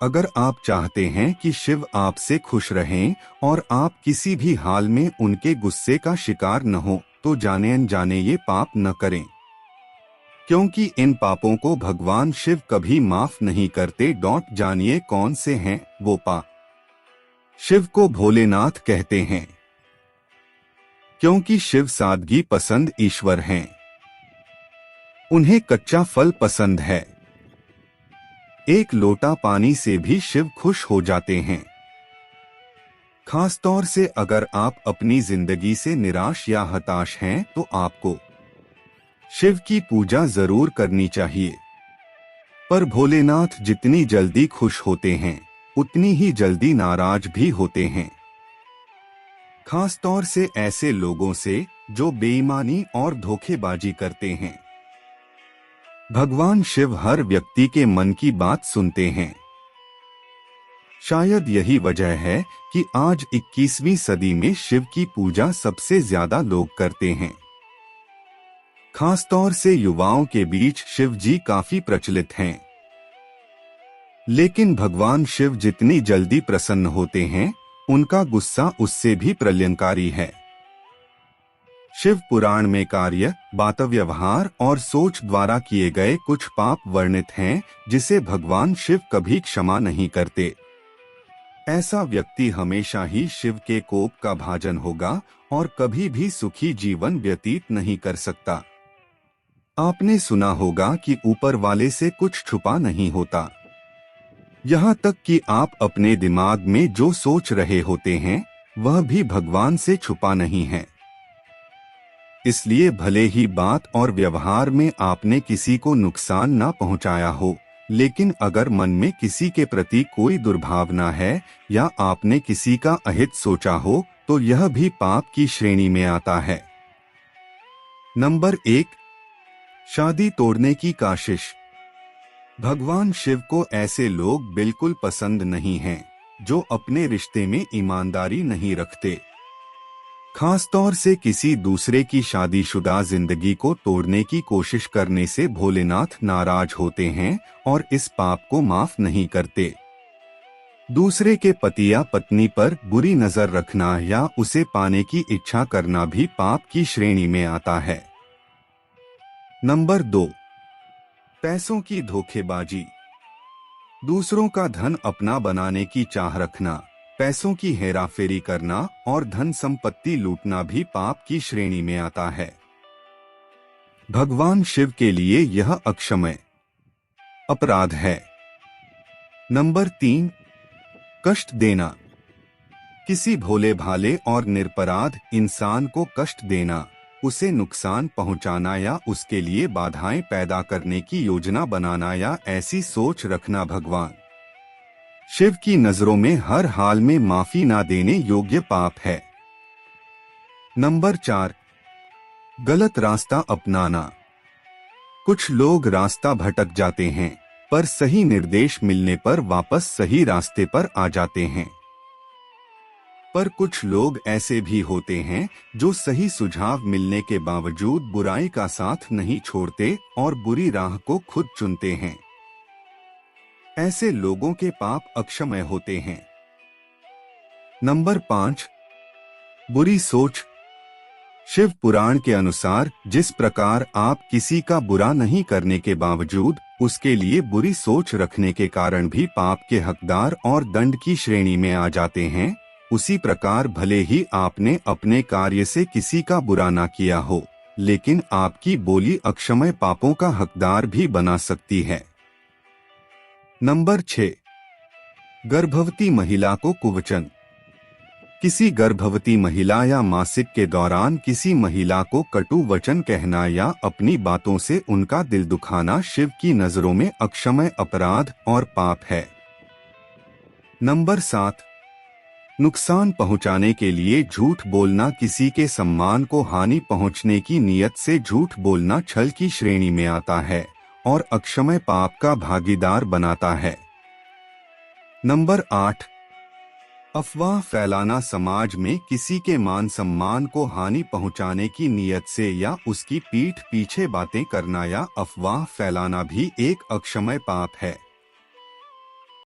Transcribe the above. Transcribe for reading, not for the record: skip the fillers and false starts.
अगर आप चाहते हैं कि शिव आपसे खुश रहें और आप किसी भी हाल में उनके गुस्से का शिकार न हो, तो जाने अनजाने ये पाप न करें, क्योंकि इन पापों को भगवान शिव कभी माफ नहीं करते। जानिए कौन से हैं वो पाप। शिव को भोलेनाथ कहते हैं क्योंकि शिव सादगी पसंद ईश्वर हैं। उन्हें कच्चा फल पसंद है। एक लोटा पानी से भी शिव खुश हो जाते हैं। खासतौर से अगर आप अपनी जिंदगी से निराश या हताश हैं तो आपको शिव की पूजा जरूर करनी चाहिए। पर भोलेनाथ जितनी जल्दी खुश होते हैं उतनी ही जल्दी नाराज भी होते हैं, खासतौर से ऐसे लोगों से जो बेईमानी और धोखेबाजी करते हैं। भगवान शिव हर व्यक्ति के मन की बात सुनते हैं। शायद यही वजह है कि आज 21वीं सदी में शिव की पूजा सबसे ज्यादा लोग करते हैं। खासतौर से युवाओं के बीच शिव जी काफी प्रचलित हैं। लेकिन भगवान शिव जितनी जल्दी प्रसन्न होते हैं, उनका गुस्सा उससे भी प्रलयंकारी है। शिव पुराण में कार्य, बात, व्यवहार और सोच द्वारा किए गए कुछ पाप वर्णित हैं, जिसे भगवान शिव कभी क्षमा नहीं करते। ऐसा व्यक्ति हमेशा ही शिव के कोप का भाजन होगा और कभी भी सुखी जीवन व्यतीत नहीं कर सकता। आपने सुना होगा कि ऊपर वाले से कुछ छुपा नहीं होता। यहाँ तक कि आप अपने दिमाग में जो सोच रहे होते हैं वह भी भगवान से छुपा नहीं है। इसलिए भले ही बात और व्यवहार में आपने किसी को नुकसान न पहुंचाया हो, लेकिन अगर मन में किसी के प्रति कोई दुर्भावना है या आपने किसी का अहित सोचा हो तो यह भी पाप की श्रेणी में आता है। नंबर 1, शादी तोड़ने की काशिश। भगवान शिव को ऐसे लोग बिल्कुल पसंद नहीं हैं जो अपने रिश्ते में ईमानदारी नहीं रखते। खासतौर से किसी दूसरे की शादीशुदा जिंदगी को तोड़ने की कोशिश करने से भोलेनाथ नाराज होते हैं और इस पाप को माफ नहीं करते। दूसरे के पति या पत्नी पर बुरी नजर रखना या उसे पाने की इच्छा करना भी पाप की श्रेणी में आता है। नंबर 2, पैसों की धोखेबाजी। दूसरों का धन अपना बनाने की चाह रखना, पैसों की हेराफेरी करना और धन संपत्ति लूटना भी पाप की श्रेणी में आता है। भगवान शिव के लिए यह अक्षम्य अपराध है। नंबर 3, कष्ट देना। किसी भोले भाले और निरपराध इंसान को कष्ट देना, उसे नुकसान पहुंचाना या उसके लिए बाधाएं पैदा करने की योजना बनाना या ऐसी सोच रखना भगवान शिव की नजरों में हर हाल में माफी ना देने योग्य पाप है। नंबर 4, गलत रास्ता अपनाना। कुछ लोग रास्ता भटक जाते हैं पर सही निर्देश मिलने पर वापस सही रास्ते पर आ जाते हैं। पर कुछ लोग ऐसे भी होते हैं जो सही सुझाव मिलने के बावजूद बुराई का साथ नहीं छोड़ते और बुरी राह को खुद चुनते हैं। ऐसे लोगों के पाप अक्षम्य होते हैं। नंबर 5, बुरी सोच। शिव पुराण के अनुसार जिस प्रकार आप किसी का बुरा नहीं करने के बावजूद उसके लिए बुरी सोच रखने के कारण भी पाप के हकदार और दंड की श्रेणी में आ जाते हैं, उसी प्रकार भले ही आपने अपने कार्य से किसी का बुरा ना किया हो, लेकिन आपकी बोली अक्षम्य पापों का हकदार भी बना सकती है। नंबर 6, गर्भवती महिला को कुवचन। किसी गर्भवती महिला या मासिक के दौरान किसी महिला को कटु वचन कहना या अपनी बातों से उनका दिल दुखाना शिव की नजरों में अक्षम्य अपराध और पाप है। नंबर 7, नुकसान पहुंचाने के लिए झूठ बोलना। किसी के सम्मान को हानि पहुंचने की नीयत से झूठ बोलना छल की श्रेणी में आता है और अक्षम्य पाप का भागीदार बनाता है। नंबर 8, अफवाह फैलाना। समाज में किसी के मान सम्मान को हानि पहुंचाने की नीयत से या उसकी पीठ पीछे बातें करना या अफवाह फैलाना भी एक अक्षम्य पाप है।